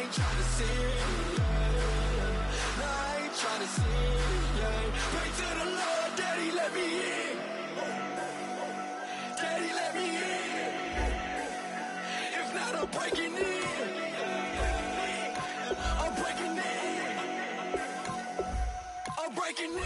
ain't trying to see. No, I ain't trying to see. Pray to the Lord, Daddy, let me in. Daddy, let me in. If not, I'm breaking in. I'm breaking in. I'm breaking in.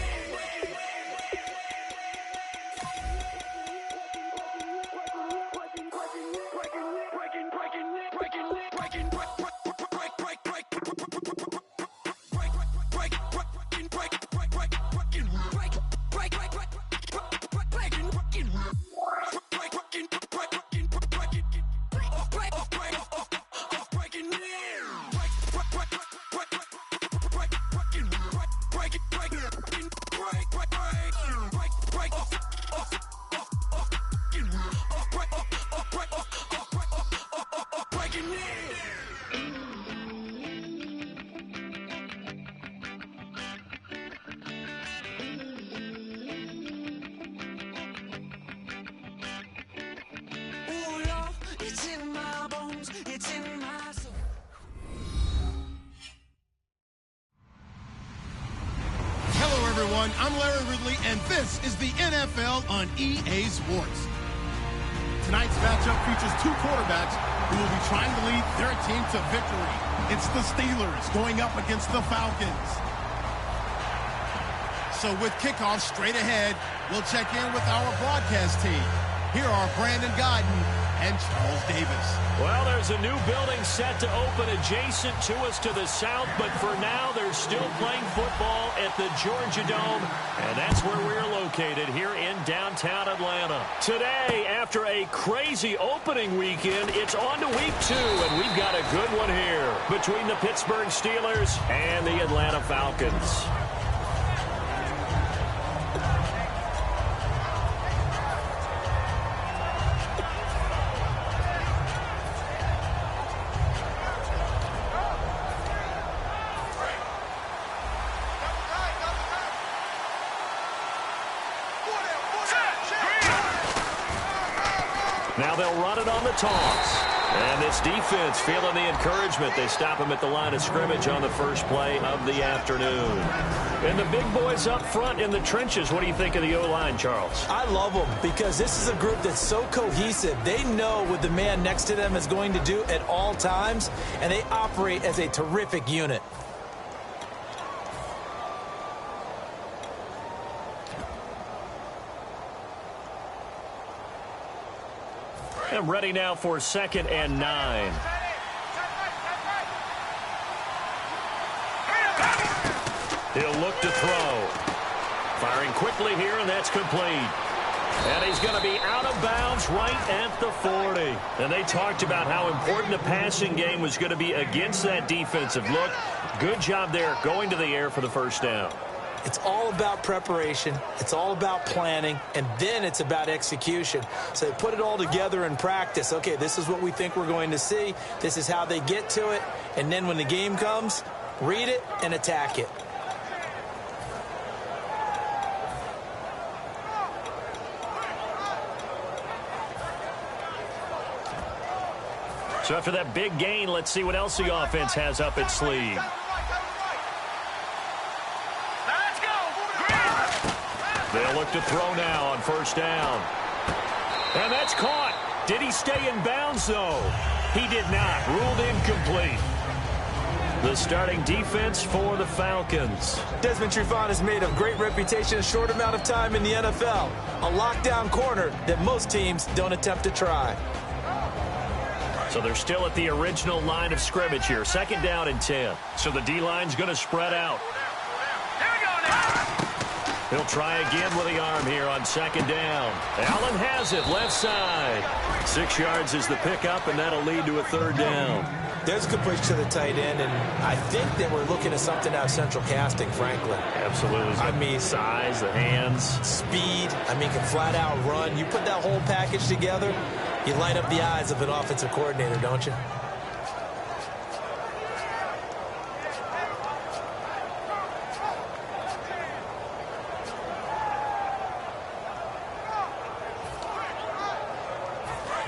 I'm Larry Ridley, and this is the NFL on EA Sports. Tonight's matchup features two quarterbacks who will be trying to lead their team to victory. It's the Steelers going up against the Falcons. So with kickoff straight ahead, we'll check in with our broadcast team. Here are Brandon Guyton and Charles Davis. Well, there's a new building set to open adjacent to us to the south, but for now, they're still playing football at the Georgia Dome, and that's where we're located here in downtown Atlanta. Today, after a crazy opening weekend, it's on to week 2, and we've got a good one here between the Pittsburgh Steelers and the Atlanta Falcons. Now they'll run it on the toss. And this defense feeling the encouragement. They stop him at the line of scrimmage on the first play of the afternoon. And the big boys up front in the trenches. What do you think of the O-line, Charles? I love them because this is a group that's so cohesive. They know what the man next to them is going to do at all times, and they operate as a terrific unit. I'm ready now for 2nd and 9. He'll look to throw. Firing quickly here, and that's complete. And he's going to be out of bounds right at the 40. And they talked about how important the passing game was going to be against that defensive look. Good job there going to the air for the first down. It's all about preparation. It's all about planning. And then it's about execution. So they put it all together in practice. Okay, this is what we think we're going to see. This is how they get to it. And then when the game comes, read it and attack it. So after that big gain, let's see what else the offense has up its sleeve. They'll look to throw now on first down. And that's caught. Did he stay in bounds, though? He did not. Ruled incomplete. The starting defense for the Falcons. Desmond Trufant has made a great reputation in a short amount of time in the NFL. A lockdown corner that most teams don't attempt to try. So they're still at the original line of scrimmage here. 2nd down and 10. So the D-line's going to spread out. He'll try again with the arm here on 2nd down. Allen has it, left side. 6 yards is the pickup, and that'll lead to a 3rd down. There's a good push to the tight end, and I think that we're looking at something out of central casting, frankly. Absolutely. I mean, size, the hands. Speed. I mean, can flat out run. You put that whole package together, you light up the eyes of an offensive coordinator, don't you?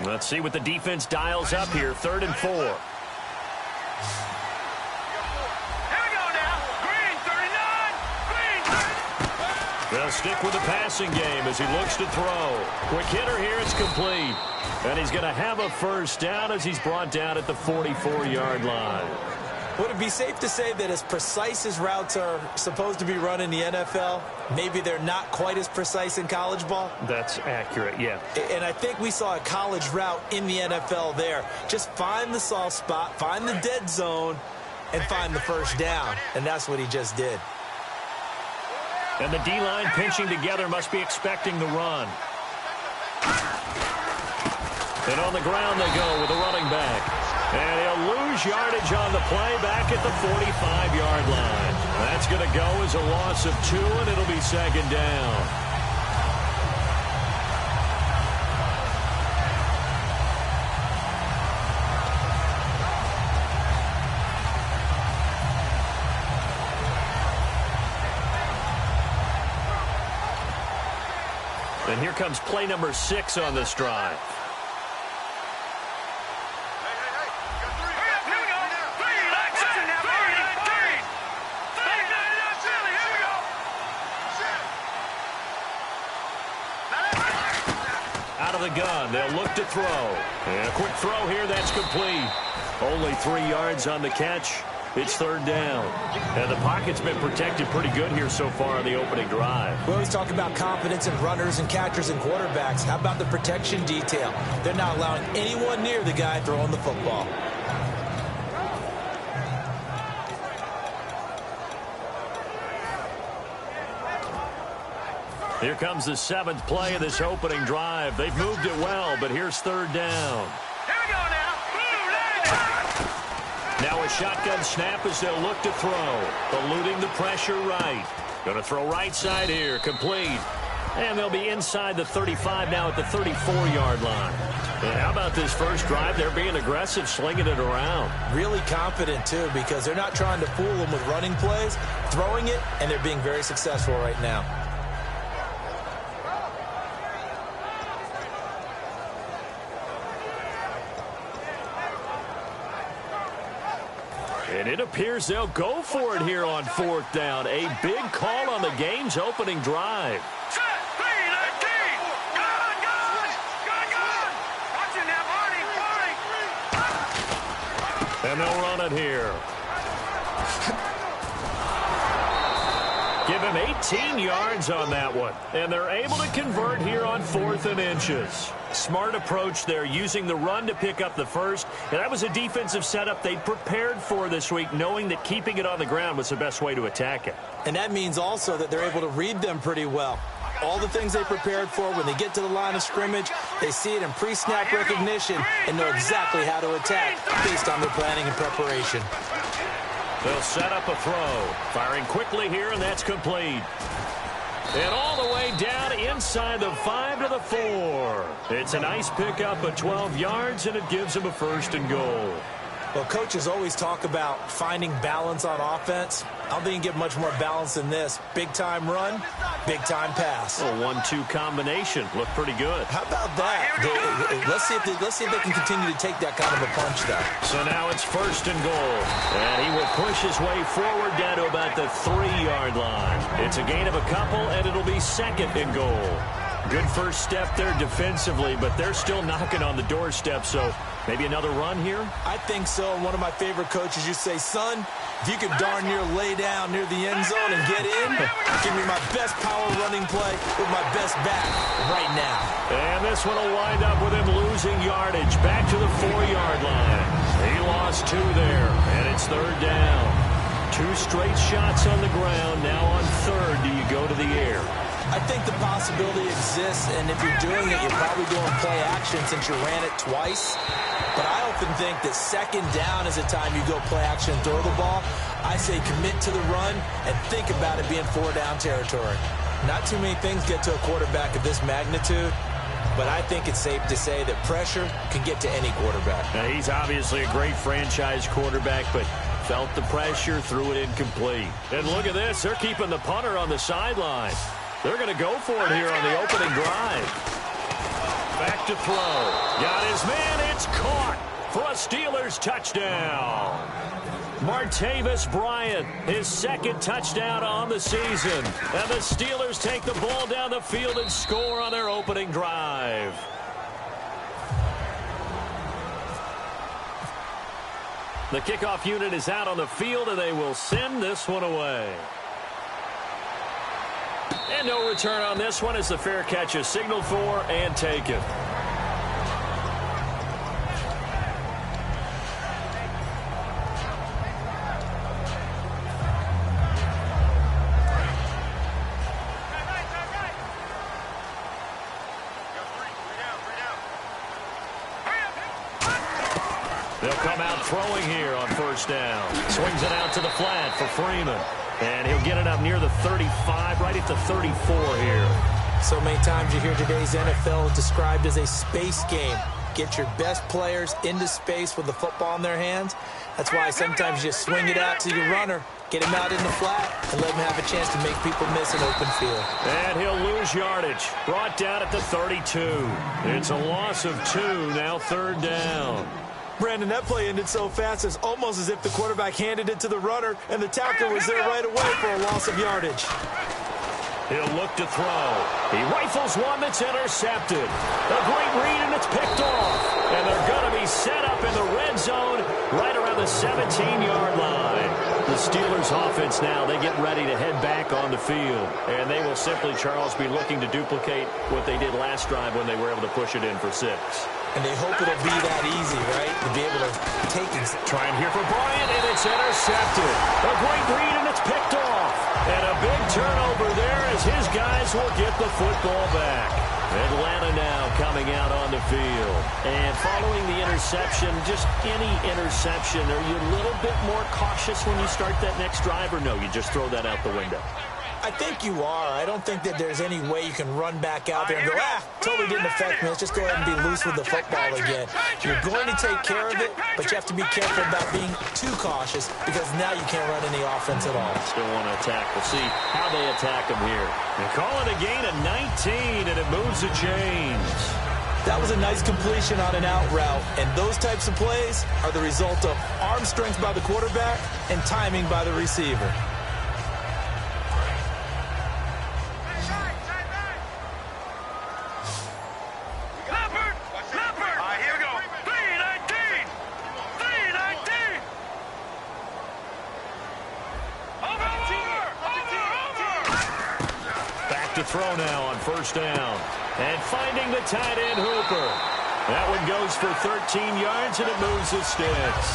Let's see what the defense dials up here. 3rd and 4. They'll stick with the passing game as he looks to throw. Quick hitter here, it's complete. And he's going to have a first down as he's brought down at the 44-yard line. Would it be safe to say that as precise as routes are supposed to be run in the NFL, maybe they're not quite as precise in college ball? That's accurate, yeah. And I think we saw a college route in the NFL there. Just find the soft spot, find the dead zone, and find the first down. And that's what he just did. And the D-line pinching together must be expecting the run. And on the ground they go with the running back. And he'll lose yardage on the play back at the 45-yard line. That's going to go as a loss of 2, and it'll be second down. And here comes play number 6 on this drive. Out of the gun, they'll look to throw. And a quick throw here, that's complete. Only 3 yards on the catch. It's third down. And the pocket's been protected pretty good here so far on the opening drive. We always talk about confidence in runners and catchers and quarterbacks. How about the protection detail? They're not allowing anyone near the guy throwing the football. Here comes the 7th play of this opening drive. They've moved it well, but here's third down. Here we go now. Now a shotgun snap as they'll look to throw. Eluding the pressure right. Going to throw right side here. Complete. And they'll be inside the 35 now at the 34-yard line. And how about this first drive? They're being aggressive, slinging it around. Really confident, too, because they're not trying to fool them with running plays, throwing it, and they're being very successful right now. And it appears they'll go for it here on fourth down. A big call on the game's opening drive. Set, 3-19. Good. Watch it now, Marty. And they'll run it here. Give him 18 yards on that one. And they're able to convert here on 4th and inches. Smart approach there, using the run to pick up the first. And that was a defensive setup they'd prepared for this week, knowing that keeping it on the ground was the best way to attack it. And that means also that they're able to read them pretty well. All the things they prepared for, when they get to the line of scrimmage, they see it in pre-snap recognition and know exactly how to attack based on their planning and preparation. They'll set up a throw. Firing quickly here, and that's complete. And all the way down inside the 5 to the 4. It's a nice pickup of 12 yards, and it gives them a first and goal. Well, coaches always talk about finding balance on offense. I don't think you can get much more balance than this. Big-time run, big-time pass. A 1-2 combination. Looked pretty good. How about that? Let's see if they can continue to take that kind of a punch, though. So now it's first and goal. And he will push his way forward down to about the 3-yard line. It's a gain of a couple, and it'll be second and goal. Good first step there defensively, but they're still knocking on the doorstep, so maybe another run here? I think so. And one of my favorite coaches, you say, son, if you could darn near lay down near the end zone and get in, give me my best power running play with my best back right now. And this one will wind up with him losing yardage back to the 4-yard line. He lost 2 there, and it's third down. 2 straight shots on the ground. Now on third, do you go to the air? I think the possibility exists, and if you're doing it, you're probably doing play action since you ran it twice. But I often think that second down is the time you go play action and throw the ball. I say commit to the run and think about it being 4-down territory. Not too many things get to a quarterback of this magnitude, but I think it's safe to say that pressure can get to any quarterback. Now, he's obviously a great franchise quarterback, but felt the pressure, threw it incomplete. And look at this. They're keeping the punter on the sideline. They're going to go for it here on the opening drive. Back to throw. Got his man. It's caught. for a Steelers touchdown. Martavis Bryant, his second touchdown on the season. And the Steelers take the ball down the field and score on their opening drive. The kickoff unit is out on the field, and they will send this one away. And no return on this one as the fair catch is signaled for and taken. They'll come out throwing here on first down. Swings it out to the flat for Freeman. And he'll get it up near the 35, right at the 34 here. So many times you hear today's NFL described as a space game. Get your best players into space with the football in their hands. That's why sometimes you just swing it out to your runner, get him out in the flat, and let him have a chance to make people miss an open field. And he'll lose yardage. Brought down at the 32. It's a loss of 2, now third down. Brandon, that play ended so fast, it's almost as if the quarterback handed it to the runner, and the tackle was there right away for a loss of yardage. He'll look to throw. He rifles one that's intercepted. A great read, and it's picked off. And they're going to be set up in the red zone right around the 17-yard line. The Steelers offense now, they get ready to head back on the field. And they will simply, Charles, be looking to duplicate what they did last drive when they were able to push it in for 6. And they hope it'll be that easy, right, to be able to take it. Trying here for Bryant, and it's intercepted. A great read, and it's picked off. And a big turnover there as his guys will get the football back. Atlanta now coming out on the field. And following the interception, just any interception, are you a little bit more cautious when you start that next drive, or no, you just throw that out the window? I think you are. I don't think that there's any way you can run back out there and go, totally didn't affect me. Let's just go ahead and be loose with the football again. You're going to take care of it, but you have to be careful about being too cautious because now you can't run any offense at all. Still want to attack. We'll see how they attack him here. They call it a gain of 19, and it moves the chains. That was a nice completion on an out route, and those types of plays are the result of arm strength by the quarterback and timing by the receiver. Throw now on first down. And finding the tight end Hooper. That one goes for 13 yards, and it moves the sticks.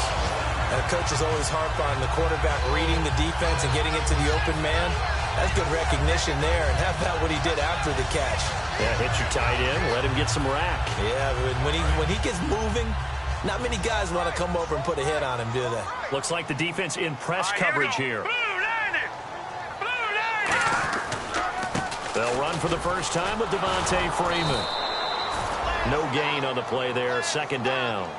And coaches always harp on the quarterback reading the defense and getting it to the open man. That's good recognition there. And how about what he did after the catch? Yeah, hit your tight end, let him get some rack. Yeah, but when he gets moving, not many guys want to come over and put a hit on him, do they? Looks like the defense in press coverage here. They'll run for the first time with Devontae Freeman. No gain on the play there, second down.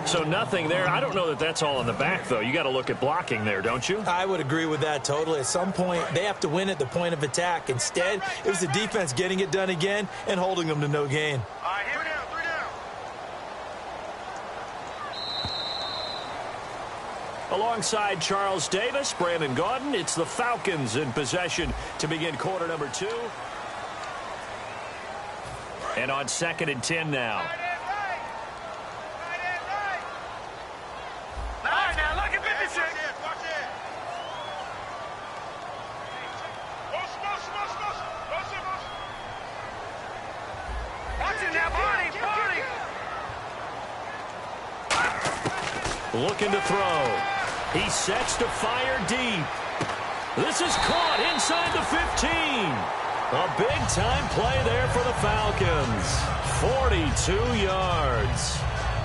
So nothing there. I don't know that that's all in the back, though. You got to look at blocking there, don't you? I would agree with that totally. At some point, they have to win at the point of attack. Instead, it was the defense getting it done again and holding them to no gain. Alongside Charles Davis, Brandon Gaudin, it's the Falcons in possession to begin quarter number 2. And on 2nd and 10 now. Looking to throw. He sets to fire deep. This is caught inside the 15. A big-time play there for the Falcons. 42 yards.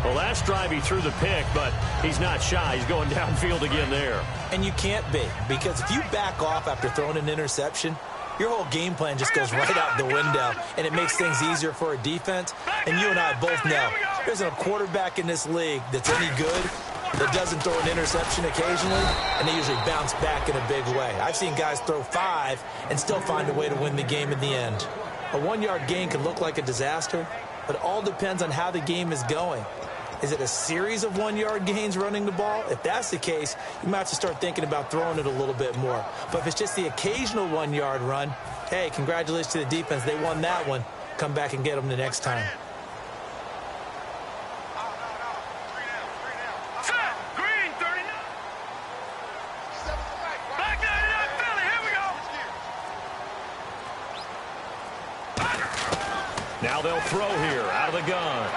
Well, last drive he threw the pick, but he's not shy. He's going downfield again there. And you can't be, because if you back off after throwing an interception, your whole game plan just goes right out the window, and it makes things easier for a defense. And you and I both know there's a quarterback in this league that's any good that doesn't throw an interception occasionally, and they usually bounce back in a big way. I've seen guys throw 5 and still find a way to win the game in the end. A 1-yard gain can look like a disaster, but it all depends on how the game is going. Is it a series of 1-yard gains running the ball? If that's the case, you might have to start thinking about throwing it a little bit more. But if it's just the occasional 1-yard run, hey, congratulations to the defense. They won that one. Come back and get them the next time. Now they'll throw here out of the gun.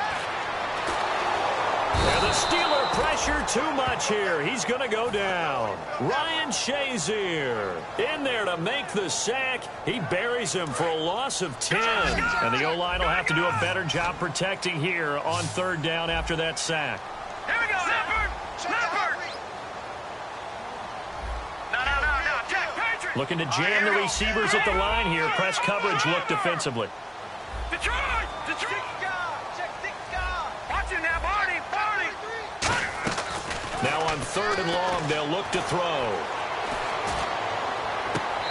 And the Steeler pressure too much here. He's going to go down. Ryan Shazier in there to make the sack. He buries him for a loss of 10. And the O-line will have to do a better job protecting here on 3rd down after that sack. Here we go. Snapper. No. Jack Patrick. Looking to jam the receivers at the line here. Press coverage look defensively. Detroit. Watch it now, Barney. Now on 3rd and long, they'll look to throw.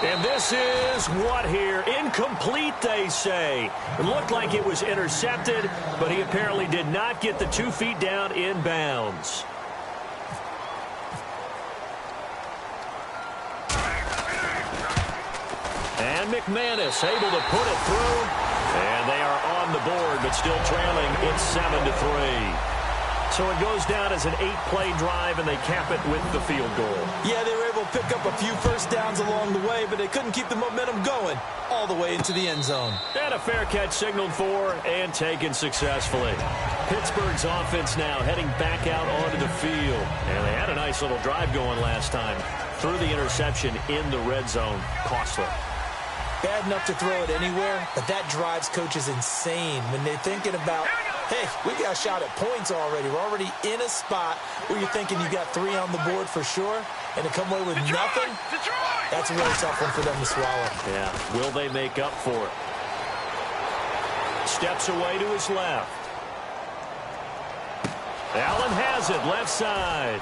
And this is what here? Incomplete, they say. It looked like it was intercepted, but he apparently did not get the 2 feet down in bounds. And McManus able to put it through. And they are on the board, but still trailing. It's 7-3. So it goes down as an 8-play drive, and they cap it with the field goal. Yeah, they were able to pick up a few first downs along the way, but they couldn't keep the momentum going all the way into the end zone. And a fair catch signaled for and taken successfully. Pittsburgh's offense now heading back out onto the field. And they had a nice little drive going last time. Threw the interception in the red zone. Costly. Bad enough to throw it anywhere, but that drives coaches insane when they're thinking about, hey, we got a shot at points already. We're already in a spot where you're thinking you got 3 on the board for sure, and to come away with nothing, that's a really tough one for them to swallow. Yeah, will they make up for it? Steps away to his left. Allen has it, left side.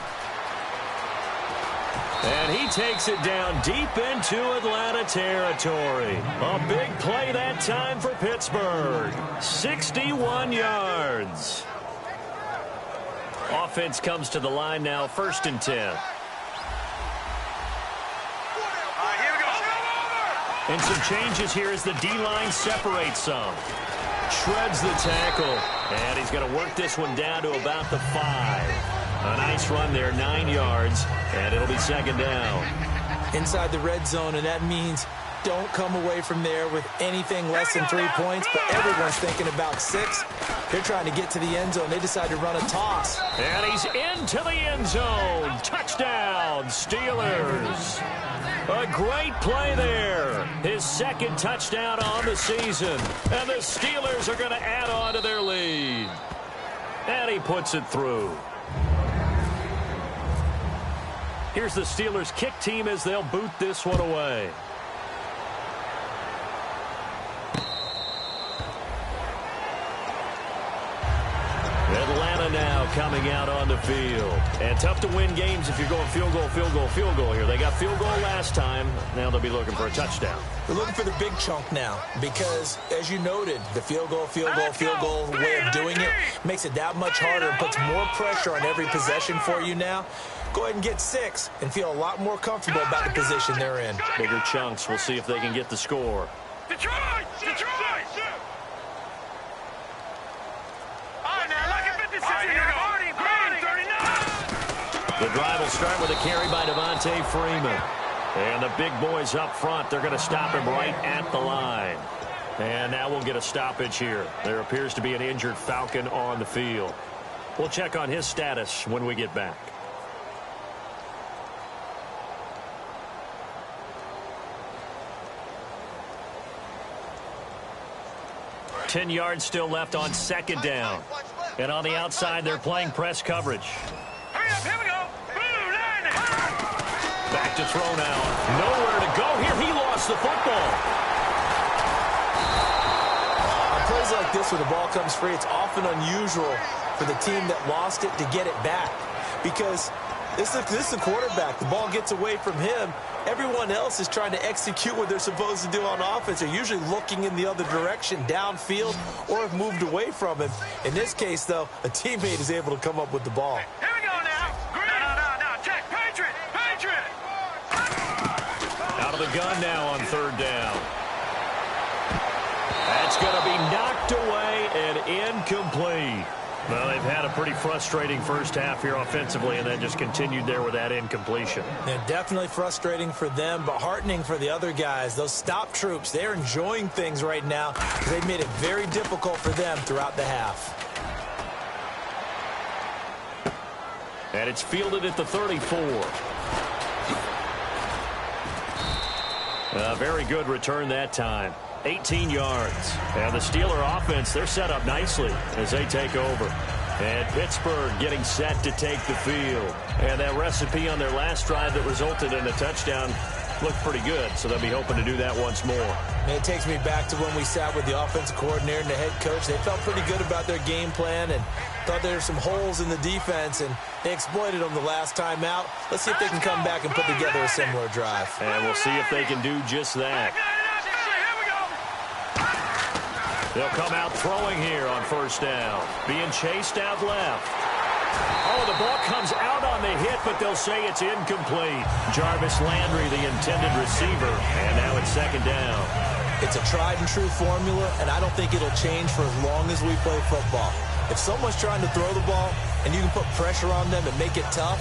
And he takes it down deep into Atlanta territory. A big play that time for Pittsburgh. 61 yards. Offense comes to the line now, 1st and 10. Here we go. And some changes here as the D-line separates some. Shreds the tackle. And he's going to work this one down to about the 5. A nice run there, 9 yards, and it'll be 2nd down. Inside the red zone, and that means don't come away from there with anything less than 3 points, but everyone's thinking about 6. They're trying to get to the end zone. They decide to run a toss. And he's into the end zone. Touchdown, Steelers. A great play there. His 2nd touchdown on the season. And the Steelers are going to add on to their lead. And he puts it through. Here's the Steelers kick team as they'll boot this one away. Atlanta now coming out on the field. And tough to win games if you're going field goal here. They got field goal last time. Now they'll be looking for a touchdown. They're looking for the big chunk now because, as you noted, the field goal way of doing it makes it that much harder and puts more pressure on every possession for you now. Go ahead and get 6 and feel a lot more comfortable about the position they're in. Bigger chunks. We'll see if they can get the score. Detroit! All right, now, look at 56 here. Barney, 39. The drive will start with a carry by Devontae Freeman. And the big boys up front, they're going to stop him right at the line. And now we'll get a stoppage here. There appears to be an injured Falcon on the field. We'll check on his status when we get back. 10 yards still left on 2nd down. And on the outside, they're playing press coverage. Hurry up, here we go. Back to throw now. Nowhere to go here. He lost the football. On plays like this where the ball comes free, it's often unusual for the team that lost it to get it back. Because this is the quarterback. The ball gets away from him, Everyone else is trying to execute what they're supposed to do on offense. They're usually looking in the other direction, downfield, or have moved away from him. In this case, though, a teammate is able to come up with the ball. Here we go now. No. Check. Patriot. Out of the gun now on third down. That's going to be knocked away and incomplete. Well, they've had a pretty frustrating first half here offensively, and then just continued there with that incompletion. Yeah, definitely frustrating for them, but heartening for the other guys. Those stop troops, they're enjoying things right now. They've made it very difficult for them throughout the half. And it's fielded at the 34. A very good return that time. 18 yards. And the Steeler offense, they're set up nicely as they take over. And Pittsburgh getting set to take the field. And that recipe on their last drive that resulted in a touchdown looked pretty good, so they'll be hoping to do that once more. And it takes me back to when we sat with the offensive coordinator and the head coach. They felt pretty good about their game plan and thought there were some holes in the defense, and they exploited them the last time out. Let's see if they can come back and put together a similar drive. And we'll see if they can do just that. They'll come out throwing here on first down. Being chased out left. Oh, the ball comes out on the hit, but they'll say it's incomplete. Jarvis Landry, the intended receiver, and now it's second down. It's a tried-and-true formula, and I don't think it'll change for as long as we play football. If someone's trying to throw the ball and you can put pressure on them and make it tough,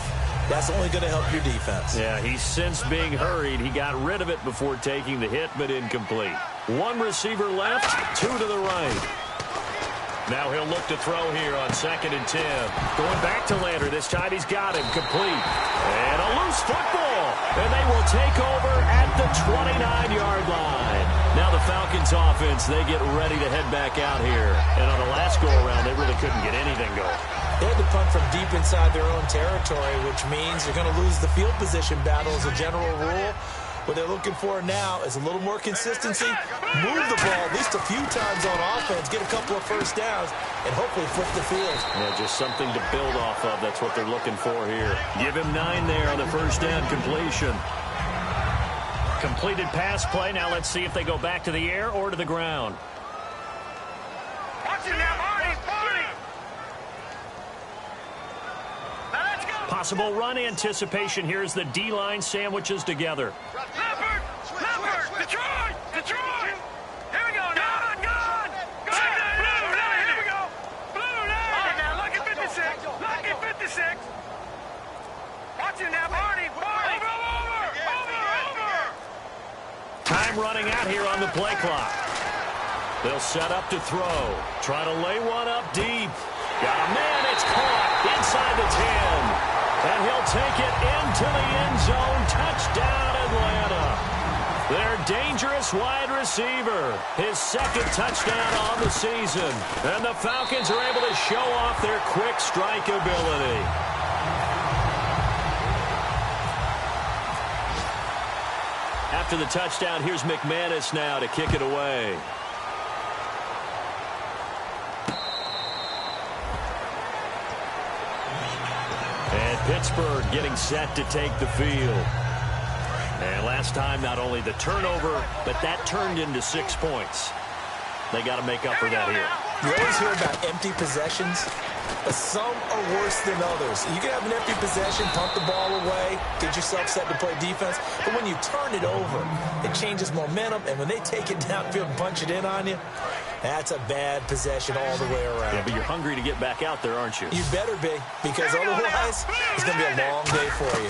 that's only going to help your defense. Yeah, he's since being hurried. He got rid of it before taking the hit, but incomplete. One receiver left, two to the right. Now he'll look to throw here on 2nd and 10. Going back to Landry. This time he's got him complete. And a loose football. And they will take over at the 29-yard line. Now the Falcons offense, they get ready to head back out here. And on the last go-around, they really couldn't get anything going. They had to punt from deep inside their own territory, which means they're going to lose the field position battle as a general rule. What they're looking for now is a little more consistency, move the ball at least a few times on offense, get a couple of first downs, and hopefully flip the field. Yeah, just something to build off of. That's what they're looking for here. Give him 9 there on the first down completion. Completed pass play. Now let's see if they go back to the air or to the ground. Watch it now, Marty. Now let's go. Possible run anticipation. Here's the D-line sandwiches together. Leopard. Detroit. Here we go. Gone. Blue line. Here we go. Blue line. All right, now look at 56. Watch it now, Marty. Over. Time running out here on the play clock. They'll set up to throw. Try to lay one up deep. Got a man. It's caught inside the 10. And he'll take it into the end zone. Touchdown, Atlanta. Their dangerous wide receiver. His 2nd touchdown on the season. And the Falcons are able to show off their quick strike ability. After the touchdown, here's McManus now to kick it away. And Pittsburgh getting set to take the field. And last time, not only the turnover, but that turned into 6 points. They got to make up for that here. You always hear about empty possessions, but some are worse than others. You can have an empty possession, punt the ball away, get yourself set to play defense, but when you turn it over, it changes momentum, and when they take it downfield and punch it in on you, that's a bad possession all the way around. Yeah, but you're hungry to get back out there, aren't you? You better be, because otherwise, it's going to be a long day for you.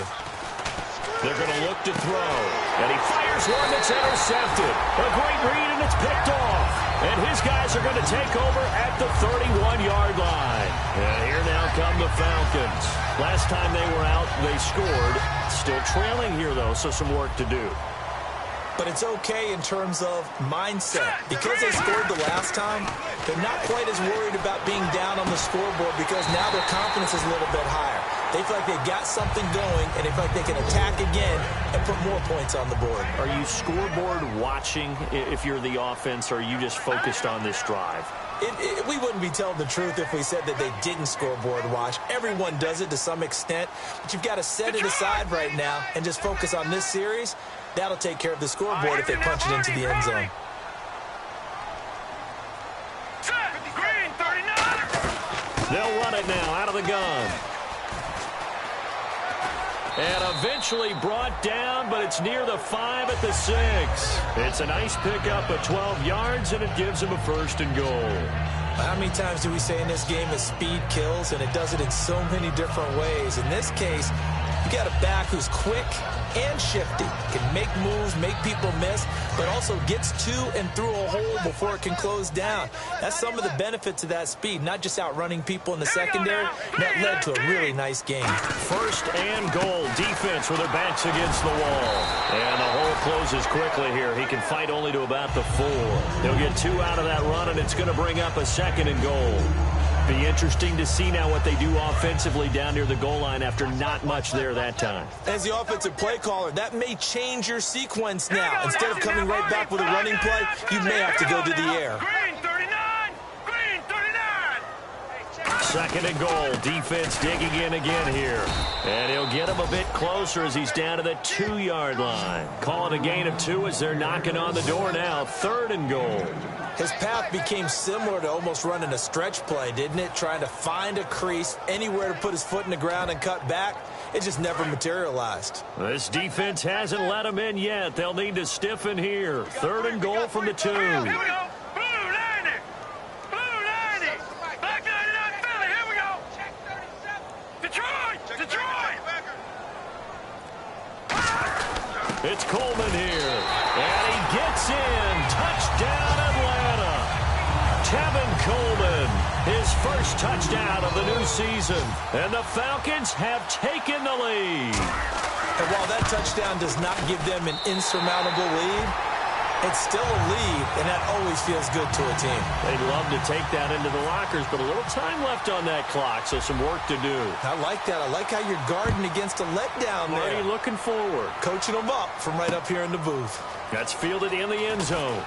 They're going to look to throw. And he fires one that's intercepted. A great read, and it's picked off. And his guys are going to take over at the 31-yard line. And here now come the Falcons. Last time they were out, they scored. Still trailing here, though, so some work to do. But it's okay in terms of mindset. Because they scored the last time, they're not quite as worried about being down on the scoreboard because now their confidence is a little bit higher. They feel like they've got something going, and they feel like they can attack again and put more points on the board. Are you scoreboard watching if you're the offense, or are you just focused on this drive? We wouldn't be telling the truth if we said that they didn't scoreboard watch. Everyone does it to some extent, but you've got to set it aside right now and just focus on this series. That'll take care of the scoreboard if they punch it into the end zone. Green 39. They'll run it now out of the gun. And eventually brought down, but it's near the 5 at the 6. It's a nice pickup of 12 yards, and it gives them a 1st and goal. How many times do we say in this game that speed kills, and it does it in so many different ways? In this case, you got a back who's quick and shifty, can make moves, make people miss, but also gets to and through a hole before it can close down. That's some of the benefits of that speed, not just outrunning people in the secondary. That led to a really nice game. 1st and goal. Defense with their backs against the wall. And the hole closes quickly here. He can fight only to about the 4. They'll get 2 out of that run, and it's going to bring up a 2nd and goal. Be interesting to see now what they do offensively down near the goal line after not much there that time. As the offensive play caller, that may change your sequence now. Instead of coming right back with a running play, you may have to go to the air. Green 39. Green 39. 2nd and goal. Defense digging in again here. And he'll get him a bit closer as he's down to the 2-yard line. Call it a gain of 2 as they're knocking on the door now. 3rd and goal. His path became similar to almost running a stretch play, didn't it? Trying to find a crease, anywhere to put his foot in the ground and cut back. It just never materialized. This defense hasn't let him in yet. They'll need to stiffen here. 3rd and goal from the 2. Here we go. Blue 90. Blue 90. Black 99 Philly. Here we go. Detroit. Detroit. It's Coleman here. And he gets in. Touchdown, Atlanta. Tevin Coleman, his 1st touchdown of the new season. And the Falcons have taken the lead. And while that touchdown does not give them an insurmountable lead, it's still a lead, and that always feels good to a team. They'd love to take that into the lockers, but a little time left on that clock, so some work to do. I like that. I like how you're guarding against a letdown there. Already looking forward. Coaching them up from right up here in the booth. That's fielded in the end zone.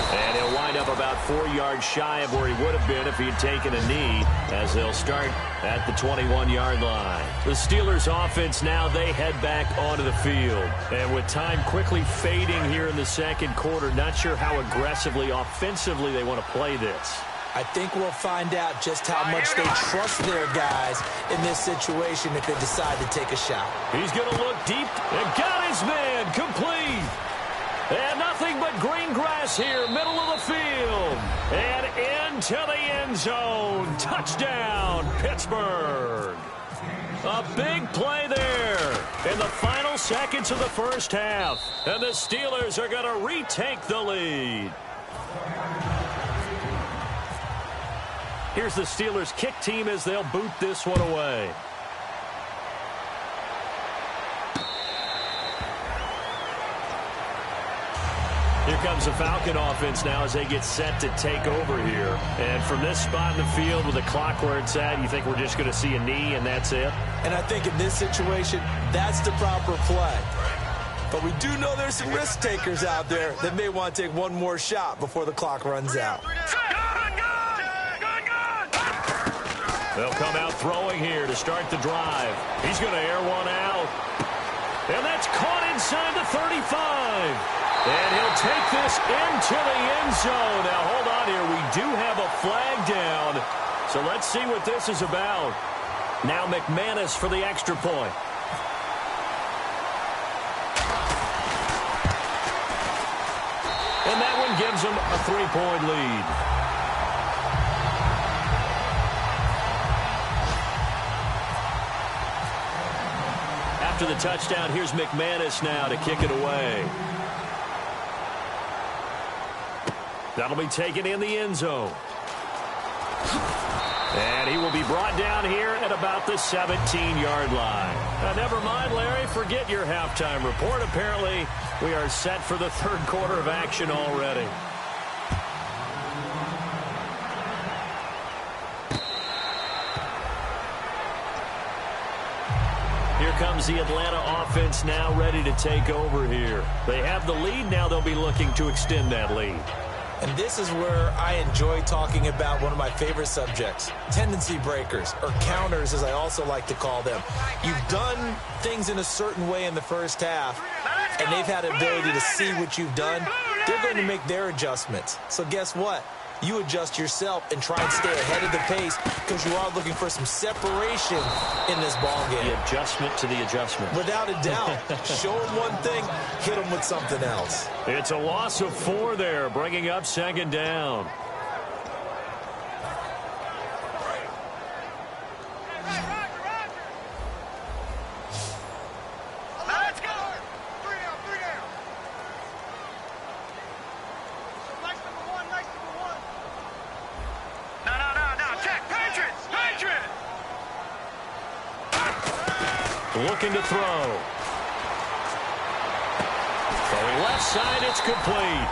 And he'll wind up about 4 yards shy of where he would have been if he had taken a knee, as they'll start at the 21-yard line. The Steelers offense now, they head back onto the field. And with time quickly fading here in the 2nd quarter, not sure how aggressively, offensively they want to play this. I think we'll find out just how much they trust their guys in this situation if they decide to take a shot. He's going to look deep and got his man complete. And nothing but green grass here, middle of the field. And into the end zone. Touchdown, Pittsburgh. A big play there in the final seconds of the 1st half. And the Steelers are going to retake the lead. Here's the Steelers kick team as they'll boot this one away. Here comes the Falcon offense now as they get set to take over here. And from this spot in the field with the clock where it's at, you think we're just going to see a knee and that's it? And I think in this situation, that's the proper play. But we do know there's some risk takers out there that may want to take one more shot before the clock runs out. They'll come out throwing here to start the drive. He's going to air one out. And that's caught inside the 35. And he'll take this into the end zone. Now, hold on here. We do have a flag down. So let's see what this is about. Now McManus for the extra point. And that one gives them a 3-point lead. After the touchdown, here's McManus now to kick it away. That'll be taken in the end zone. And he will be brought down here at about the 17-yard line. Now, never mind, Larry. Forget your halftime report. Apparently, we are set for the 3rd quarter of action already. Here comes the Atlanta offense now ready to take over here. They have the lead. Now they'll be looking to extend that lead. And this is where I enjoy talking about one of my favorite subjects, tendency breakers, or counters as I also like to call them. You've done things in a certain way in the first half, and they've had the ability to see what you've done. They're going to make their adjustments. So guess what? You adjust yourself and try and stay ahead of the pace because you are looking for some separation in this ball game. The adjustment to the adjustment. Without a doubt. Show them one thing, hit them with something else. It's a loss of 4 there, bringing up second down. Looking to throw. Going left side, it's complete.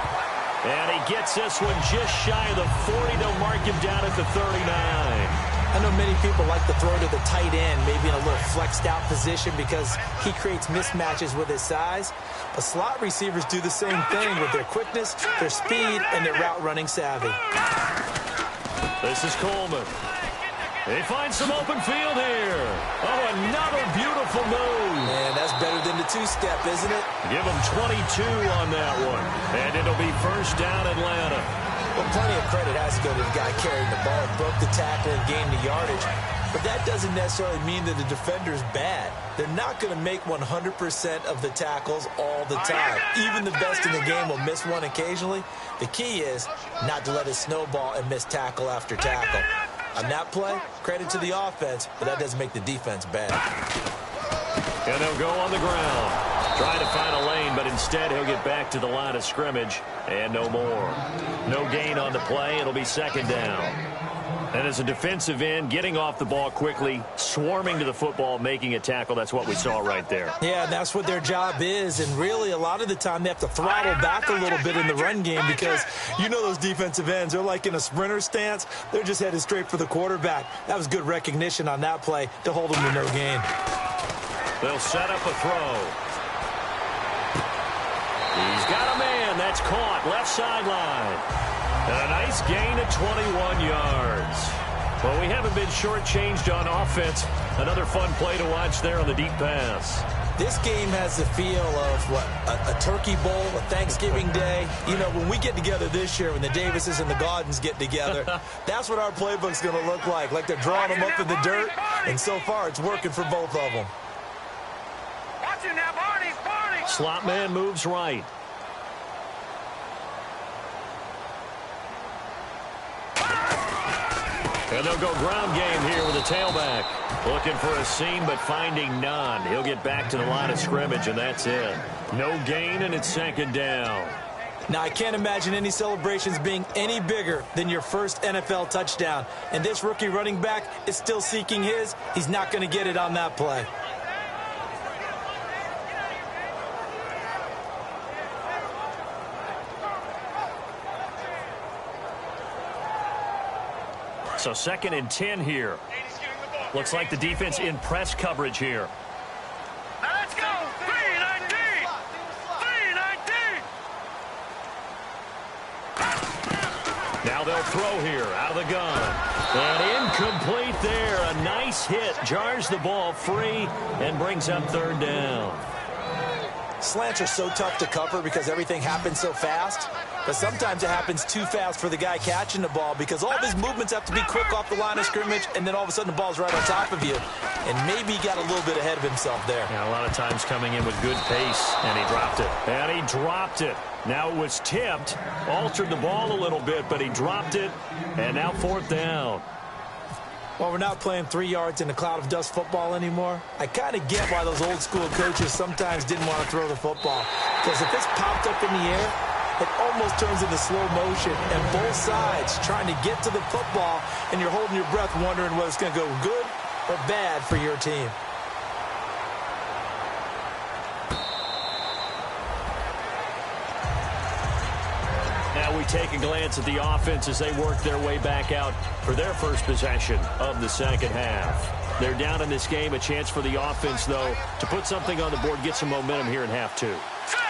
And he gets this one just shy of the 40. They'll mark him down at the 39. I know many people like to throw to the tight end, maybe in a little flexed out position because he creates mismatches with his size. But slot receivers do the same thing with their quickness, their speed, and their route running savvy. This is Coleman. They find some open field here. Oh, another beautiful move. And that's better than the two-step, isn't it? Give him 22 on that one. And it'll be first down Atlanta. Well, plenty of credit has to go to the guy carrying the ball, broke the tackle and gained the yardage. But that doesn't necessarily mean that the defender's bad. They're not going to make 100% of the tackles all the time. Even the best in the game will miss one occasionally. The key is not to let it snowball and miss tackle after tackle. On that play, credit to the offense, but that doesn't make the defense bad. And they'll go on the ground. Trying to find a lane, but instead he'll get back to the line of scrimmage. And no more. No gain on the play. It'll be second down. And as a defensive end, getting off the ball quickly, swarming to the football, making a tackle, that's what we saw right there. Yeah, that's what their job is. And really, a lot of the time, they have to throttle back a little bit in the run game because you know those defensive ends, they're like in a sprinter stance. They're just headed straight for the quarterback. That was good recognition on that play to hold them to no gain. They'll set up a throw. He's got a man. That's caught. Left sideline. And a nice gain of 21 yards. Well, we haven't been shortchanged on offense. Another fun play to watch there on the deep pass. This game has the feel of, what, a turkey bowl, a Thanksgiving day. You know, when we get together this year, when the Davises and the Gaudens get together, that's what our playbook's going to look like. Like they're drawing them up in the dirt, and so far it's working for both of them. Watch it now, Barney. Slot man moves right. And they'll go ground game here with a tailback. Looking for a seam, but finding none. He'll get back to the line of scrimmage, and that's it. No gain, and it's second down. Now, I can't imagine any celebrations being any bigger than your first NFL touchdown. And this rookie running back is still seeking his. He's not going to get it on that play. So 2nd and 10 here. Looks like the defense in press coverage here. Now let's go. 319. 319. Now they'll throw here out of the gun. And incomplete there. A nice hit. Jars the ball free and brings up 3rd down. Slants are so tough to cover because everything happens so fast. But sometimes it happens too fast for the guy catching the ball because all of his movements have to be quick off the line of scrimmage, and then all of a sudden the ball's right on top of you. And maybe he got a little bit ahead of himself there. Yeah, a lot of times coming in with good pace, and he dropped it. And he dropped it. Now it was tipped, altered the ball a little bit, but he dropped it, and now 4th down. Well, we're not playing 3 yards in a cloud of dust football anymore. I kind of get why those old school coaches sometimes didn't want to throw the football. Because if it's popped up in the air, it almost turns into slow motion. And both sides trying to get to the football, and you're holding your breath wondering whether it's going to go good or bad for your team. Now we take a glance at the offense as they work their way back out for their first possession of the second half. They're down in this game. A chance for the offense, though, to put something on the board, get some momentum here in half two.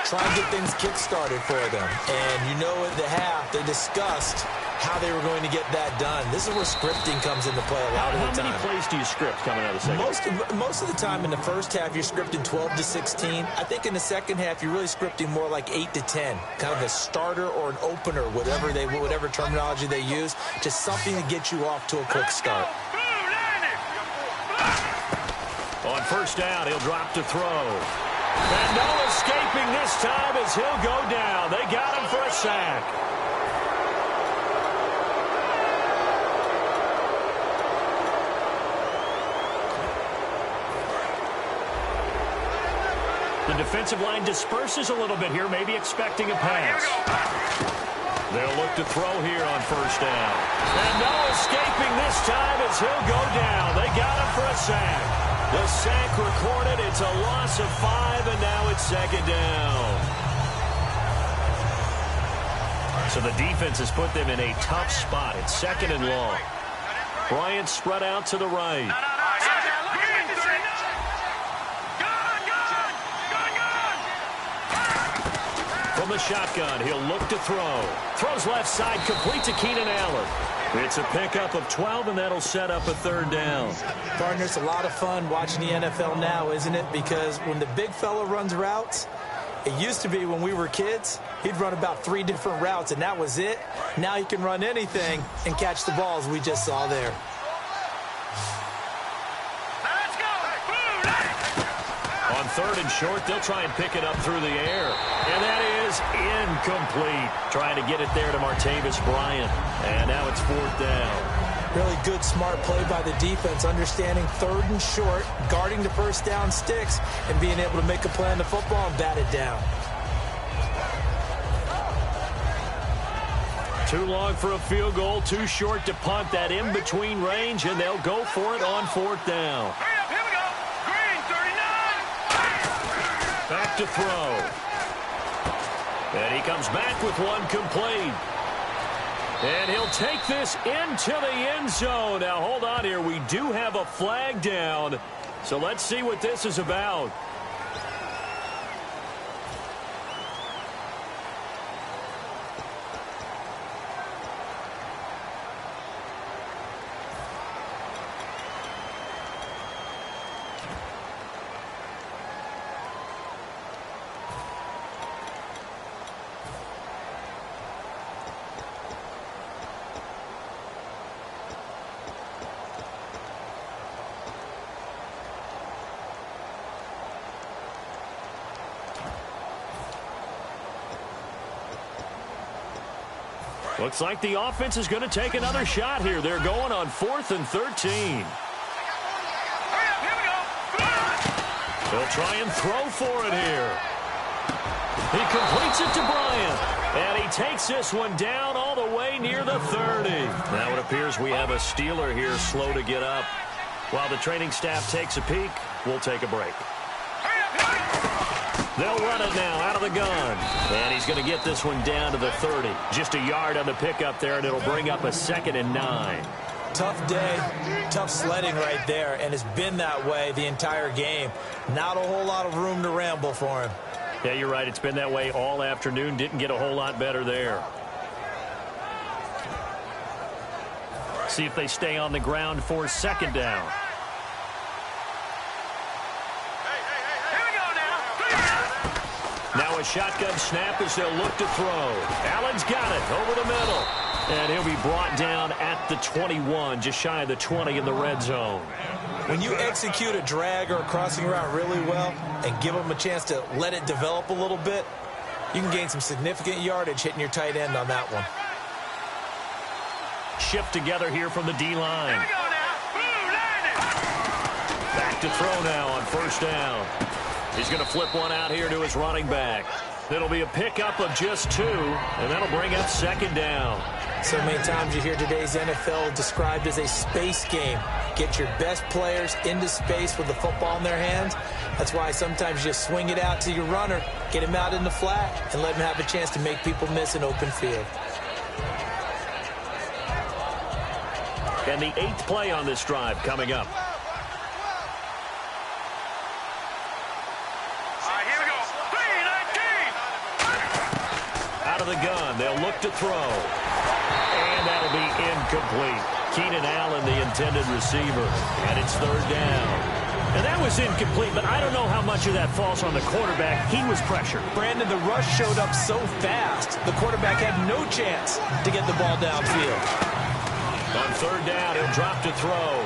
Try and get things kick-started for them. And you know at the half, they discussed how they were going to get that done. This is where scripting comes into play a lot of the time. How many plays do you script coming out of the second half? Most of the time in the first half, you're scripting 12 to 16. I think in the second half, you're really scripting more like 8 to 10. Kind of a starter or an opener, whatever terminology they use. Just something to get you off to a quick start. On first down, he'll drop to throw. And no escaping this time as he'll go down. They got him for a sack. The defensive line disperses a little bit here, maybe expecting a pass. They'll look to throw here on first down. And no escaping this time as he'll go down. They got him for a sack. The sack recorded. It's a loss of 5, and now it's second down. So the defense has put them in a tough spot. It's second and long. Bryant spread out to the right. From the shotgun, he'll look to throw. Throws left side, complete to Keenan Allen. It's a pickup of 12, and that'll set up a third down. Partner, it's a lot of fun watching the NFL now, isn't it? Because when the big fella runs routes, it used to be when we were kids, he'd run about 3 different routes, and that was it. Now he can run anything and catch the balls we just saw there. On third and short, they'll try and pick it up through the air. And that is incomplete. Trying to get it there to Martavis Bryant. And now it's fourth down. Really good, smart play by the defense, understanding third and short, guarding the first down sticks, and being able to make a play on the football and bat it down. Too long for a field goal, too short to punt. That in-between range, and they'll go for it on fourth down. Back to throw. And he comes back with one complete. And he'll take this into the end zone. Now, hold on here. We do have a flag down. So let's see what this is about. Looks like the offense is going to take another shot here. They're going on 4th and 13. They'll try and throw for it here. He completes it to Bryant. And he takes this one down all the way near the 30. Now it appears we have a Steeler here slow to get up. While the training staff takes a peek, we'll take a break. They'll run it now out of the gun. And he's going to get this one down to the 30. Just a yard on the pickup there, and it'll bring up a 2nd and 9. Tough day, tough sledding right there, and it's been that way the entire game. Not a whole lot of room to ramble for him. Yeah, you're right. It's been that way all afternoon. Didn't get a whole lot better there. See if they stay on the ground for 2nd down. Now a shotgun snap as they'll look to throw. Allen's got it over the middle. And he'll be brought down at the 21, just shy of the 20 in the red zone. When you execute a drag or a crossing route really well and give them a chance to let it develop a little bit, you can gain some significant yardage hitting your tight end on that one. Shift together here from the D-line. Back to throw now on first down. He's going to flip one out here to his running back. It'll be a pickup of just 2, and that'll bring up 2nd down. So many times you hear today's NFL described as a space game. Get your best players into space with the football in their hands. That's why sometimes you just swing it out to your runner, get him out in the flat, and let him have a chance to make people miss an open field. And the 8th play on this drive coming up. Here we go. 3-19. Out of the gun, they'll look to throw. And that'll be incomplete. Keenan Allen, the intended receiver. And it's 3rd down. And that was incomplete, but I don't know how much of that falls on the quarterback. He was pressured. Brandon, the rush showed up so fast, the quarterback had no chance to get the ball downfield. On 3rd down, he'll drop to throw.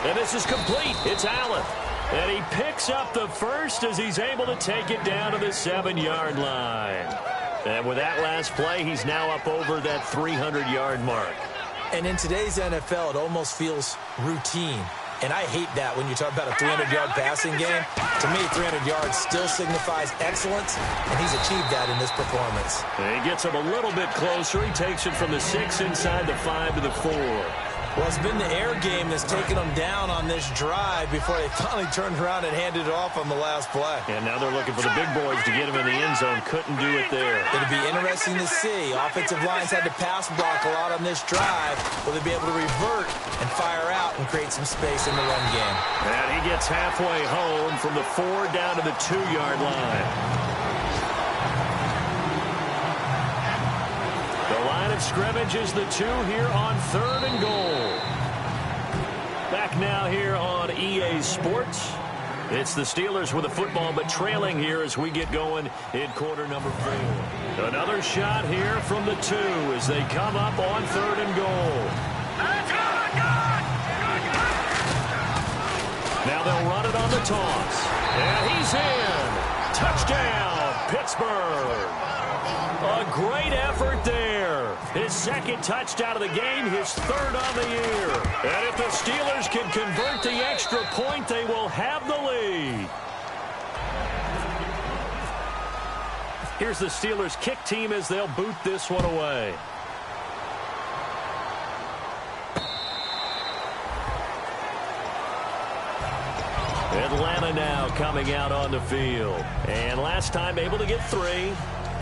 And this is complete. It's Allen. And he picks up the first as he's able to take it down to the 7-yard line. And with that last play, he's now up over that 300-yard mark. And in today's NFL, it almost feels routine. And I hate that when you talk about a 300-yard passing game. To me, 300 yards still signifies excellence, and he's achieved that in this performance. And he gets him a little bit closer. He takes it from the 6 inside the 5 to the 4. Well, it's been the air game that's taken them down on this drive before they finally turned around and handed it off on the last play. And now they're looking for the big boys to get him in the end zone. Couldn't do it there. It'll be interesting to see. Offensive lines had to pass block a lot on this drive. Will they be able to revert and fire out and create some space in the run game? And he gets halfway home from the 4 down to the 2-yard line. Of scrimmage is the 2 here on 3rd and goal. Back now here on EA Sports. It's the Steelers with the football, but trailing here as we get going in quarter number 4. Another shot here from the 2 as they come up on 3rd and goal. Now they'll run it on the toss. And he's in. Touchdown, Pittsburgh. A great effort there. His 2nd touchdown of the game, his 3rd on the year. And if the Steelers can convert the extra point, they will have the lead. Here's the Steelers kick team as they'll boot this one away. Atlanta now coming out on the field. And last time able to get 3.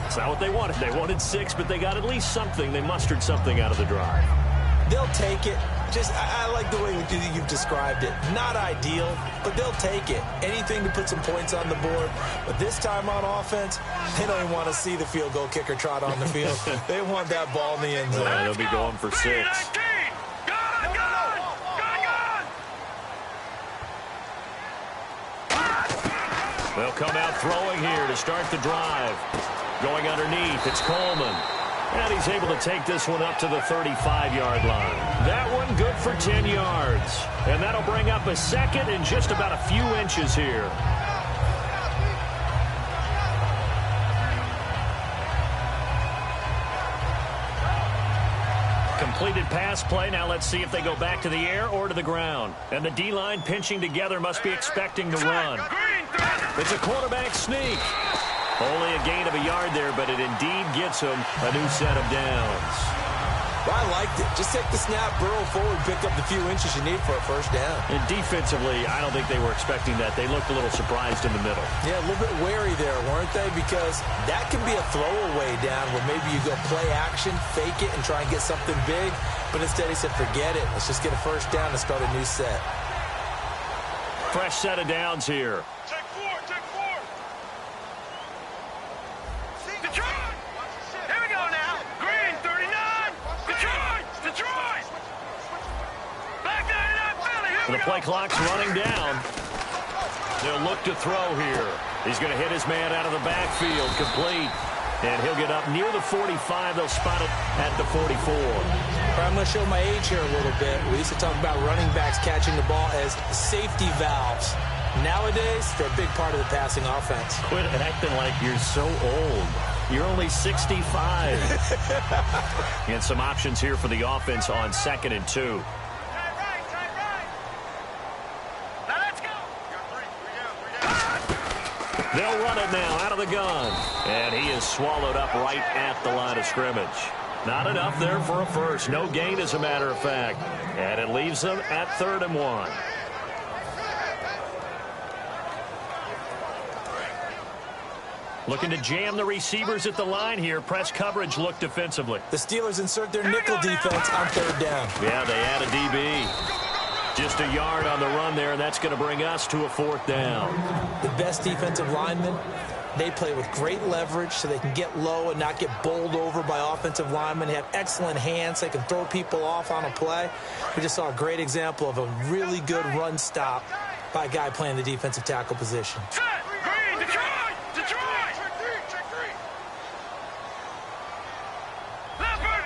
It's not what they wanted. They wanted 6, but they got at least something. They mustered something out of the drive. They'll take it. I like the way you've described it. Not ideal, but they'll take it. Anything to put some points on the board. But this time on offense, they don't even want to see the field goal kicker trot on the field. They want that ball in the end zone. They'll be going for 6. They'll come out throwing here to start the drive. Going underneath, it's Coleman. And he's able to take this one up to the 35-yard line. That one good for 10 yards. And that'll bring up a 2nd and just about a few inches here. Completed pass play. Now let's see if they go back to the air or to the ground. And the D-line pinching together must be expecting to run. It's a quarterback sneak. Only a gain of a yard there, but it indeed gets him a new set of downs. Well, I liked it. Just take the snap, burrow forward, pick up the few inches you need for a 1st down. And defensively, I don't think they were expecting that. They looked a little surprised in the middle. Yeah, a little bit wary there, weren't they? Because that can be a throwaway down where maybe you go play action, fake it, and try and get something big. But instead he said, forget it. Let's just get a 1st down and start a new set. Fresh set of downs here. Take 4. Detroit! Here we go now. Green, 39. Detroit! Back 99, Philly. Here we The go. play clock's running down. They'll look to throw here. He's going to hit his man out of the backfield. Complete. And he'll get up near the 45. They'll spot it at the 44. I'm going to show my age here a little bit. We used to talk about running backs catching the ball as safety valves. Nowadays, they're a big part of the passing offense. Quit acting like you're so old. You're only 65. And some options here for the offense on 2nd and 2. Tight right. Now let's go. They'll run it now out of the gun. And he is swallowed up right at the line of scrimmage. Not enough there for a 1st. No gain, as a matter of fact. And it leaves them at 3rd and 1. Looking to jam the receivers at the line here. Press coverage look defensively. The Steelers insert their nickel defense on third down. Yeah, they add a DB. Just a yard on the run there, and that's going to bring us to a fourth down. The best defensive linemen, they play with great leverage so they can get low and not get bowled over by offensive linemen. They have excellent hands. They can throw people off on a play. We just saw a great example of a really good run stop by a guy playing the defensive tackle position. Green, Detroit! Detroit! Leopard!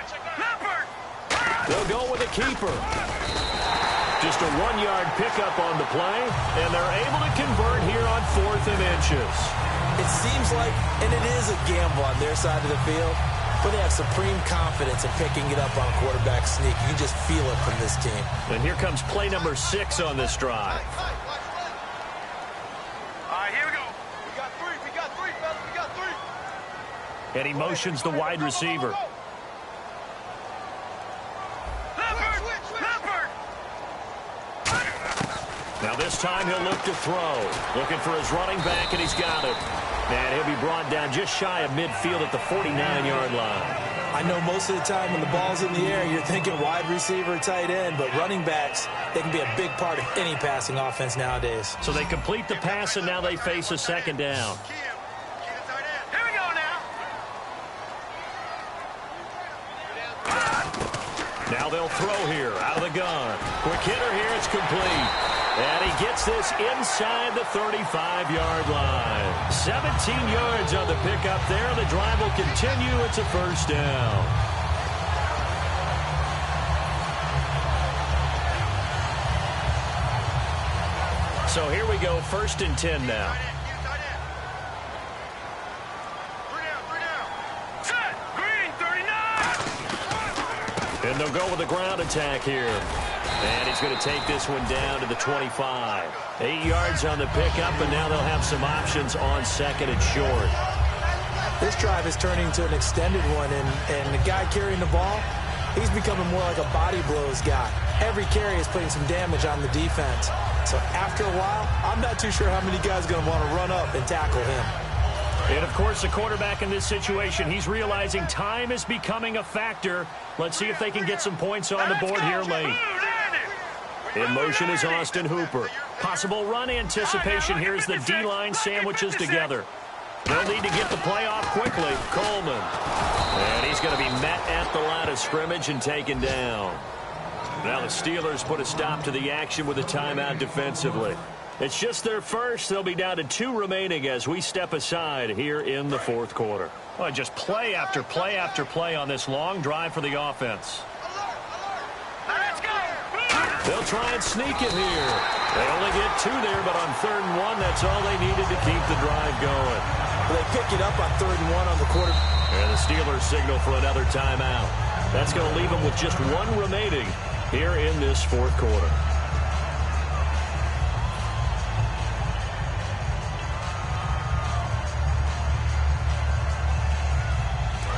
They'll go with a keeper. Just a 1-yard pickup on the play, and they're able to convert here on 4th and inches. It seems like, and it is a gamble on their side of the field, but they have supreme confidence in picking it up on a quarterback sneak. You can just feel it from this team. And here comes play number 6 on this drive. All right, here we go. We got three, fellas. We got three. And he motions the wide receiver. Now this time he'll look to throw. Looking for his running back, and he's got it. And he'll be brought down just shy of midfield at the 49-yard line. I know most of the time when the ball's in the air, you're thinking wide receiver, tight end, but running backs, they can be a big part of any passing offense nowadays. So they complete the pass, and now they face a second down. Here we go now. Now they'll throw here out of the gun. Quick hitter here, it's complete. And he gets this inside the 35-yard line. 17 yards on the pickup there. The drive will continue. It's a first down. So here we go, 1st and 10 now. Set. Green, 39. And they'll go with a ground attack here. And he's going to take this one down to the 25. 8 yards on the pickup, and now they'll have some options on 2nd and short. This drive is turning to an extended one, and the guy carrying the ball, he's becoming more like a body blows guy. Every carry is putting some damage on the defense. So after a while, I'm not too sure how many guys are going to want to run up and tackle him. And, of course, the quarterback in this situation, he's realizing time is becoming a factor. Let's see if they can get some points on the board here late. In motion is Austin Hooper. Possible run anticipation here as the D-line sandwiches together. They'll need to get the play off quickly. Coleman. And he's going to be met at the line of scrimmage and taken down. Now the Steelers put a stop to the action with a timeout defensively. It's just their first. They'll be down to 2 remaining as we step aside here in the 4th quarter. Well, just play after play after play on this long drive for the offense. They'll try and sneak it here. They only get 2 there, but on 3rd and 1, that's all they needed to keep the drive going. Well, they pick it up on 3rd and 1 on the quarter. And the Steelers signal for another timeout. That's going to leave them with just 1 remaining here in this 4th quarter.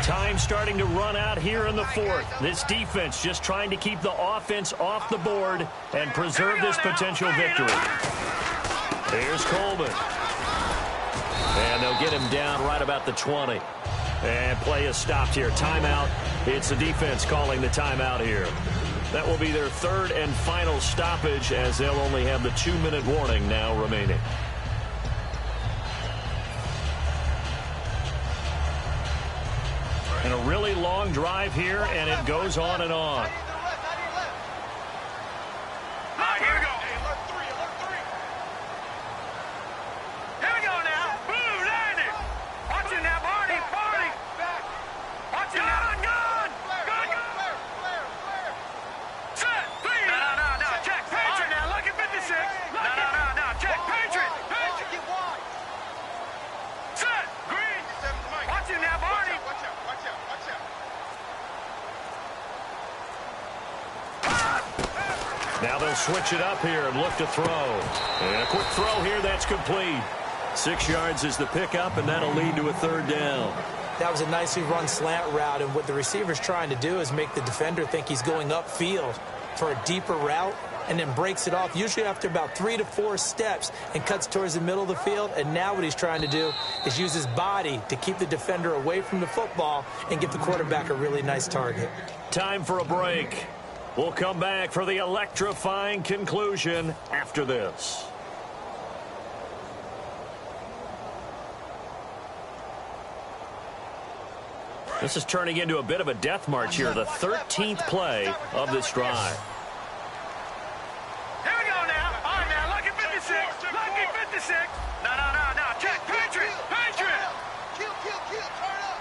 Time starting to run out here in the 4th. This defense just trying to keep the offense off the board and preserve this potential victory. Here's Coleman. And they'll get him down right about the 20. And play is stopped here. Timeout. It's the defense calling the timeout here. That will be their 3rd and final stoppage as they'll only have the 2-minute warning now remaining. And a really long drive here, and it goes on and on. Here we go. Here we go now. Blue landing. Watch it now, Barney. Watch it now. Gun. Set. Please. No. Check. Patriot. Now, look at 56. No. Check. Patriot. Set. Green. Watch it now, Barney. Watch out. Now they'll switch it up here and look to throw. And a quick throw here, that's complete. 6 yards is the pickup, and that'll lead to a 3rd down. That was a nicely run slant route, and what the receiver's trying to do is make the defender think he's going upfield. for a deeper route and then breaks it off, usually after about 3 to 4 steps, and cuts towards the middle of the field. And now what he's trying to do is use his body to keep the defender away from the football and give the quarterback a really nice target. Time for a break. We'll come back for the electrifying conclusion after this. This is turning into a bit of a death march here, the 13th play of this drive. Here we go now. All right, now, lucky 56. Lucky 56. No. Check. Patriot. Kill. Turn up.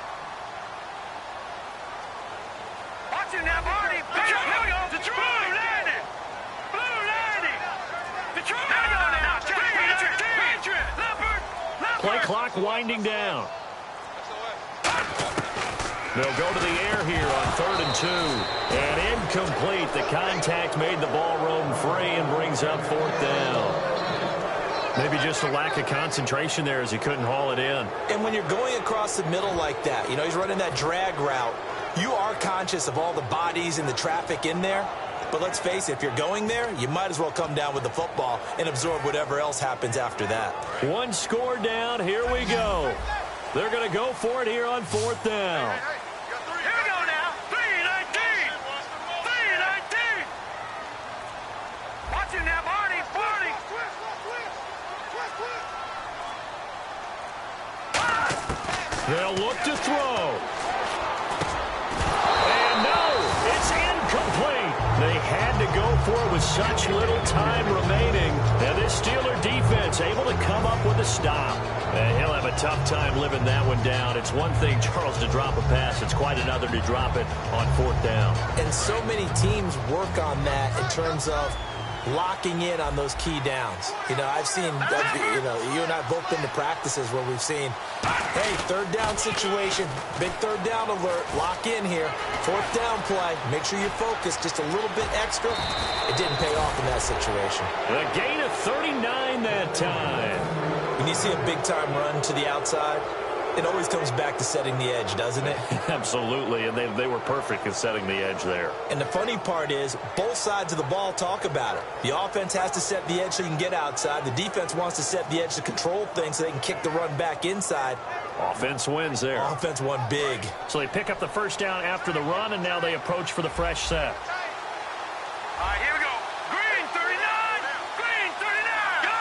Watch it now, Marty. Here we go. Detroit. Blue landing. Detroit. Here we go now. Check. Patriot. Leopard. Play clock winding down. They'll go to the air here on 3rd and 2. And incomplete. The contact made the ball roam free and brings up 4th down. Maybe just a lack of concentration there as he couldn't haul it in. And when you're going across the middle like that, he's running that drag route, you are conscious of all the bodies and the traffic in there. But let's face it, if you're going there, you might as well come down with the football and absorb whatever else happens after that. One score down. Here we go. They're going to go for it here on 4th down. Here we go now. 3-19. Watch it now, Marty. They'll look to throw. And no, it's incomplete. They had to go for it with such little time remaining. And this Steeler defense able to come up with a stop. And he'll have a tough time living that one down. It's one thing, Charles, to drop a pass. It's quite another to drop it on 4th down. And so many teams work on that in terms of locking in on those key downs. I've seen, you and I both been to practices where we've seen, hey, 3rd down situation, big 3rd down alert, lock in here, 4th down play, make sure you're focused just a little bit extra. It didn't pay off in that situation. A gain of 39 that time. When you see a big-time run to the outside, it always comes back to setting the edge, doesn't it? Absolutely, and they were perfect in setting the edge there. And the funny part is, both sides of the ball talk about it. The offense has to set the edge so you can get outside. The defense wants to set the edge to control things so they can kick the run back inside. Offense wins there. Offense won big. So they pick up the 1st down after the run, and now they approach for the fresh set. All right, here we go. Green 39. Green 39. Go.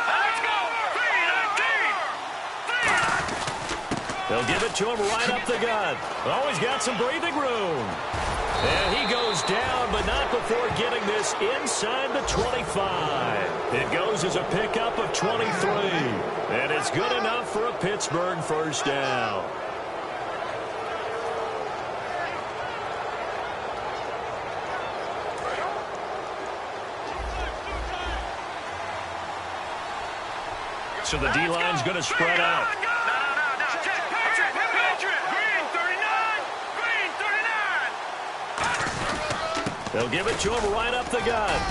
Let's go. 3-19. They'll give it to him right up the gut. Oh, he's got some breathing room. And he goes down, but not before getting this inside the 25. It goes as a pickup of 23. And it's good enough for a Pittsburgh 1st down. So the D-line's going to spread out. They'll give it to him right up the gut.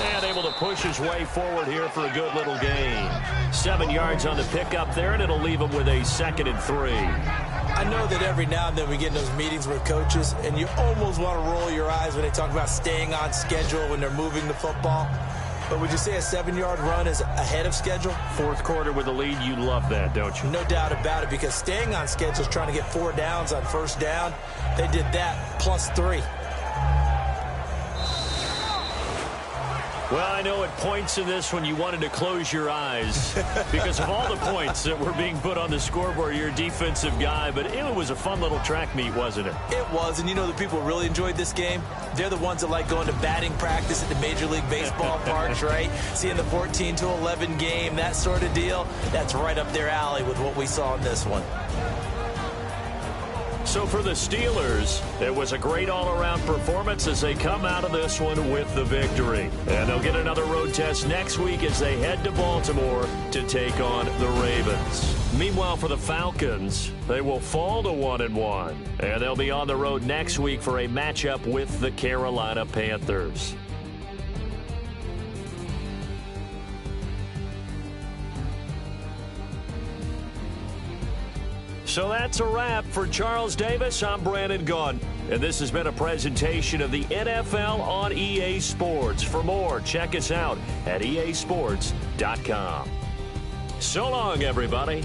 And able to push his way forward here for a good little gain. 7 yards on the pickup there, and it'll leave him with a 2nd and 3. I know that every now and then we get in those meetings with coaches, and you almost want to roll your eyes when they talk about staying on schedule when they're moving the football. But would you say a 7-yard run is ahead of schedule? 4th quarter with a lead, you love that, don't you? No doubt about it, because staying on schedule is trying to get 4 downs on 1st down. They did that plus 3. Well, I know at points in this when you wanted to close your eyes because of all the points that were being put on the scoreboard. You're a defensive guy, but it was a fun little track meet, wasn't it? It was, and the people who really enjoyed this game? They're the ones that like going to batting practice at the Major League Baseball parks, right? Seeing the 14-11 game, that sort of deal. That's right up their alley with what we saw in this one. So for the Steelers, it was a great all-around performance as they come out of this one with the victory. And they'll get another road test next week as they head to Baltimore to take on the Ravens. Meanwhile, for the Falcons, they will fall to 1-1. And they'll be on the road next week for a matchup with the Carolina Panthers. So that's a wrap. For Charles Davis, I'm Brandon Gaudin. And this has been a presentation of the NFL on EA Sports. For more, check us out at easports.com. So long, everybody.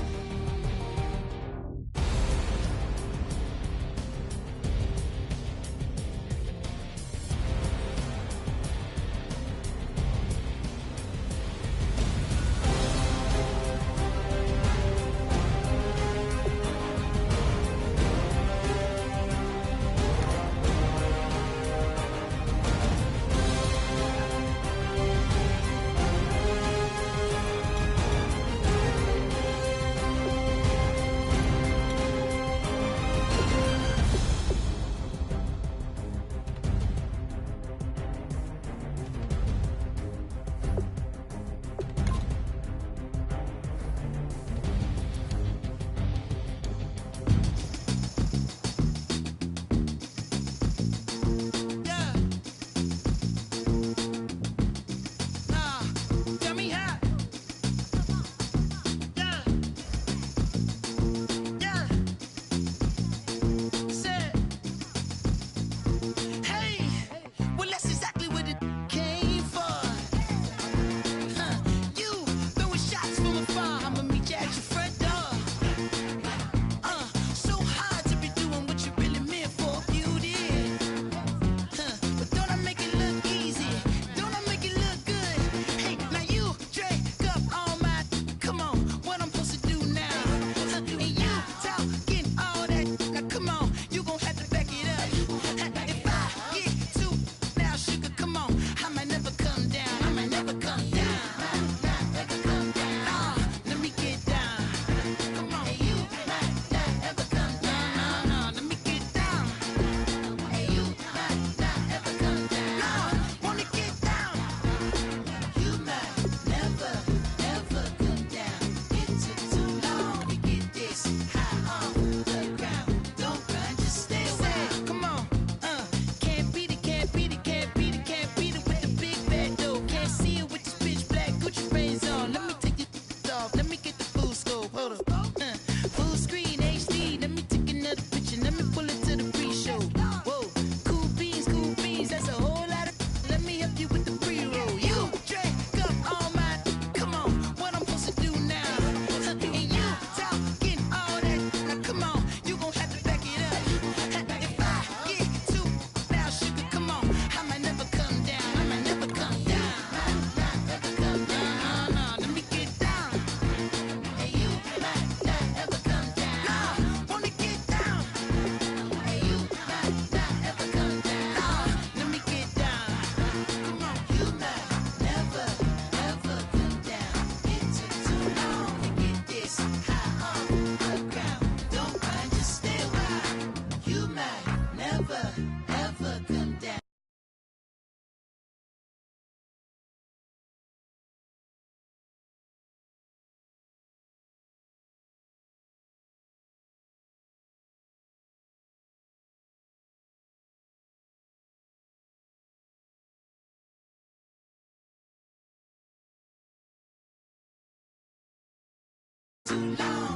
Too long.